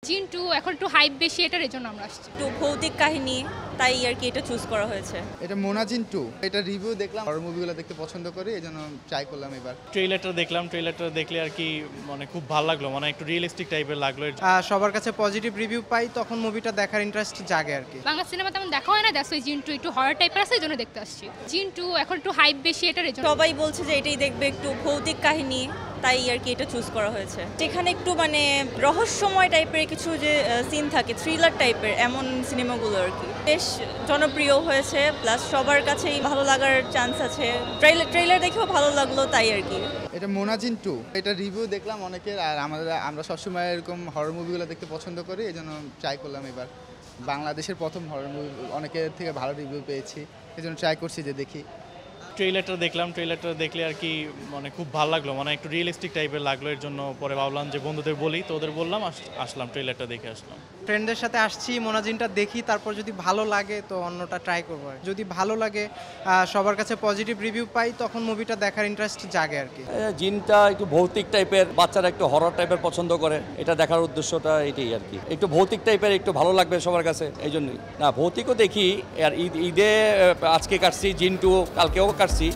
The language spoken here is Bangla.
জিন 2 এখন একটু হাইপ বেশি এটার এজন্য আমরা আসছি। একটু ভৌতিক কাহিনী, তাই আর কি এটা চুজ করা হয়েছে। এটা মোনাজিন 2 এটা রিভিউ দেখলাম, হরর মুভিগুলো দেখতে পছন্দ করি, এজন্য ট্রাই করলাম এবার। ট্রেইলারটা দেখলাম, ট্রেইলারটা দেখলে আর কি মানে খুব ভালো লাগলো, মানে একটু রিয়েলিস্টিক টাইপের লাগলো। সবার কাছে পজিটিভ রিভিউ পাই তখন মুভিটা দেখার ইন্টারেস্ট জাগে আর কি। বাংলা সিনেমা তেমন দেখা হয় না, দ্যাটস ওয়াই জিন 2 একটু হরর টাইপের আছে এজন্য দেখতে আসছি। জিন 2 এখন একটু হাইপ বেশি এটার এজন্য। সবাই বলছে যে এটাই দেখবে, একটু ভৌতিক কাহিনী, তাই আর কি এটা চুজ করা হয়েছে। যেখানে একটু মানে রহস্যময় টাইপের কিছু যে সিন থাকে, থ্রিলার টাইপের, এমন সিনেমাগুলো আর কি বেশ জনপ্রিয় হয়েছে, প্লাস সবার কাছেই ভালো লাগার চান্স আছে। ট্রেইলার দেখেও ভালো লাগলো, তাই আর কি। এটা মোনাজিন 2 এটা রিভিউ দেখলাম অনেকের, আর আমরা সবসময় এরকম হরর মুভিগুলো দেখতে পছন্দ করি, এজন্য ট্রাই করলাম এবার। বাংলাদেশের প্রথম হরর মুভি, অনেকের থেকে ভালো রিভিউ পেয়েছি, এজন্য ট্রাই করছি যে দেখি। ট্রেইলারটা দেখলাম, ট্রেইলারটা দেখলে আর কি মানে খুব ভালো লাগলো, মানে একটু রিয়েলিস্টিক টাইপের লাগলো। এর জন্য পরে ভাবলাম যে বন্ধুদের বলি, তো ওদের বললাম, আসলাম, ট্রেইলারটা দেখে আসলাম। ফ্রেন্ডদের সাথে আসছি, মোনাজিনটা দেখি, তারপর যদি ভালো লাগে তো অন্যটা ট্রাই করবো। যদি ভালো লাগে, সবার কাছে পজিটিভ রিভিউ পাই তখন মুভিটা দেখার ইন্টারেস্ট জাগে আর কি। জিনটা একটু ভৌতিক টাইপের, বাচ্চারা একটু হরর টাইপের পছন্দ করে, এটা দেখার উদ্দেশ্যটা এটাই আর কি। একটু ভৌতিক টাইপের একটু ভালো লাগবে সবার কাছে, এই জন্যই। না, ভৌতিকও দেখি, আর ঈদে আজকে কাটছি, জিন 2 কালকেও কাটছি।